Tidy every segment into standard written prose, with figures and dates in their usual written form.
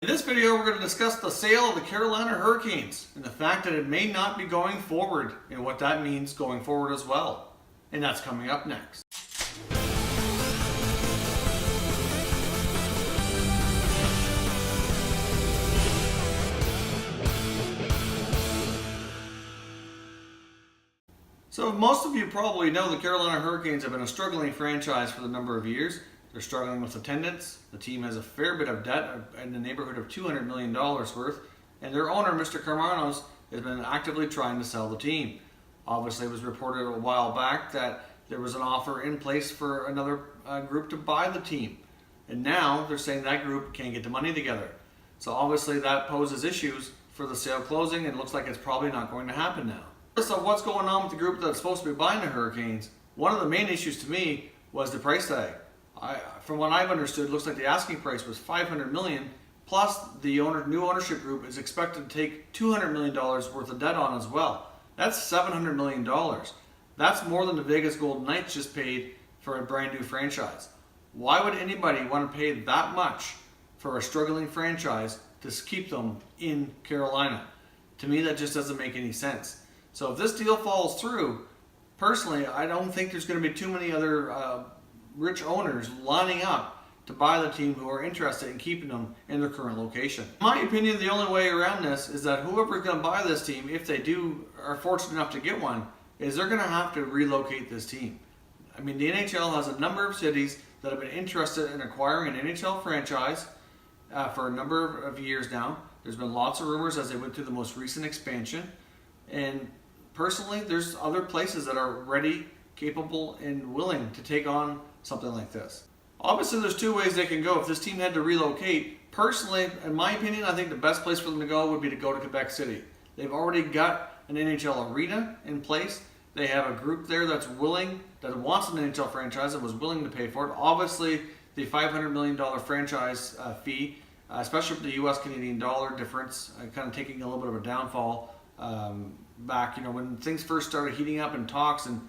In this video, we're going to discuss the sale of the Carolina Hurricanes and the fact that it may not be going forward and what that means going forward as well. And that's coming up next. So most of you probably know the Carolina Hurricanes have been a struggling franchise for a number of years. They're struggling with attendance. The team has a fair bit of debt in the neighborhood of $200 million worth. And their owner, Mr. Carmanos, has been actively trying to sell the team. Obviously, it was reported a while back that there was an offer in place for another group to buy the team. And now they're saying that group can't get the money together. So obviously that poses issues for the sale closing, and it looks like it's probably not going to happen now. So what's going on with the group that's supposed to be buying the Hurricanes? One of the main issues to me was the price tag. From what I've understood, it looks like the asking price was $500 million, plus the new ownership group is expected to take $200 million worth of debt on as well. That's $700 million. That's more than the Vegas Golden Knights just paid for a brand new franchise. Why would anybody want to pay that much for a struggling franchise to keep them in Carolina? To me, that just doesn't make any sense. So if this deal falls through, personally, I don't think there's going to be too many other rich owners lining up to buy the team who are interested in keeping them in their current location. In my opinion, the only way around this is that whoever's going to buy this team, if they are fortunate enough to get one, is they're going to have to relocate this team. I mean, the NHL has a number of cities that have been interested in acquiring an NHL franchise for a number of years now. There's been lots of rumors as they went through the most recent expansion. And personally, there's other places that are ready, capable, and willing to take on something like this. Obviously, there's two ways they can go. If this team had to relocate, personally, in my opinion, I think the best place for them to go would be to go to Quebec City. They've already got an NHL arena in place. They have a group there that's willing, that wants an NHL franchise and was willing to pay for it. Obviously, the $500 million franchise fee, especially with the US Canadian dollar difference, kind of taking a little bit of a downfall back, when things first started heating up in talks and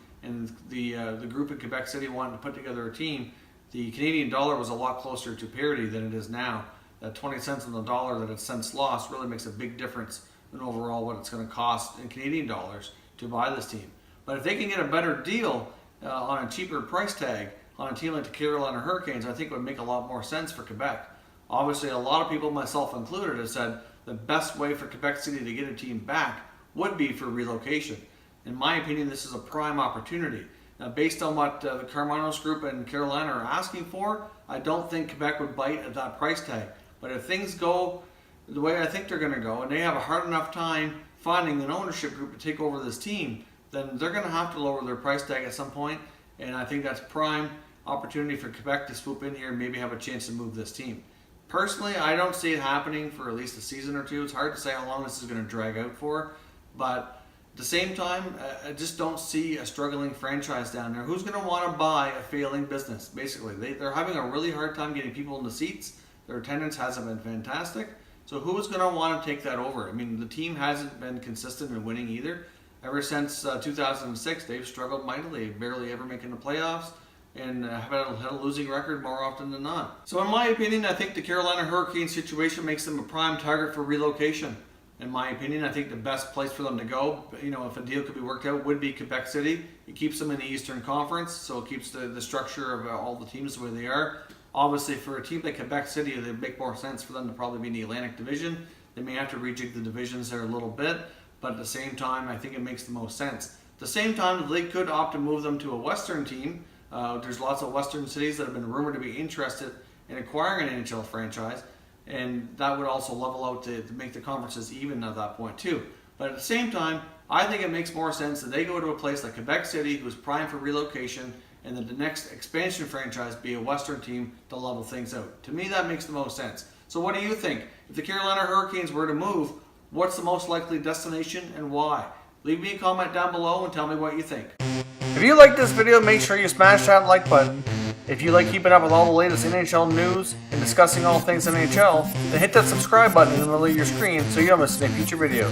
the group in Quebec City wanted to put together a team, the Canadian dollar was a lot closer to parity than it is now. That 20 cents on the dollar that it's since lost really makes a big difference in overall what it's going to cost in Canadian dollars to buy this team. But if they can get a better deal on a cheaper price tag on a team like the Carolina Hurricanes, I think it would make a lot more sense for Quebec. Obviously, a lot of people, myself included, have said the best way for Quebec City to get a team back would be for relocation. In my opinion, this is a prime opportunity. Now, based on what the Carmanos Group and Carolina are asking for, I don't think Quebec would bite at that price tag. But if things go the way I think they're going to go, and they have a hard enough time finding an ownership group to take over this team, then they're going to have to lower their price tag at some point. And I think that's prime opportunity for Quebec to swoop in here and maybe have a chance to move this team. Personally, I don't see it happening for at least a season or two. It's hard to say how long this is going to drag out for. But at the same time, I just don't see a struggling franchise down there. Who's going to want to buy a failing business? Basically, they're having a really hard time getting people in the seats. Their attendance hasn't been fantastic. So who's going to want to take that over? I mean, the team hasn't been consistent in winning either. Ever since 2006, they've struggled mightily, barely ever making the playoffs, and have had a losing record more often than not. So in my opinion, I think the Carolina Hurricanes situation makes them a prime target for relocation. In my opinion, I think the best place for them to go, if a deal could be worked out, would be Quebec City. It keeps them in the Eastern Conference, so it keeps the structure of all the teams the way they are. Obviously, for a team like Quebec City, it would make more sense for them to probably be in the Atlantic Division. They may have to rejig the divisions there a little bit, but at the same time, I think it makes the most sense. At the same time, they could opt to move them to a Western team. There's lots of Western cities that have been rumored to be interested in acquiring an NHL franchise. And that would also level out to make the conferences even at that point too. But at the same time, I think it makes more sense that they go to a place like Quebec City, who's primed for relocation, and that the next expansion franchise be a Western team to level things out. To me, that makes the most sense. So what do you think? If the Carolina Hurricanes were to move, what's the most likely destination and why? Leave me a comment down below and tell me what you think. If you like this video, make sure you smash that like button. If you like keeping up with all the latest NHL news and discussing all things NHL, then hit that subscribe button in the middle of your screen so you don't miss any future videos.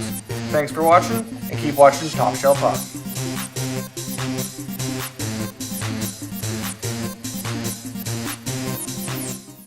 Thanks for watching, and keep watching Top Shelf Puck.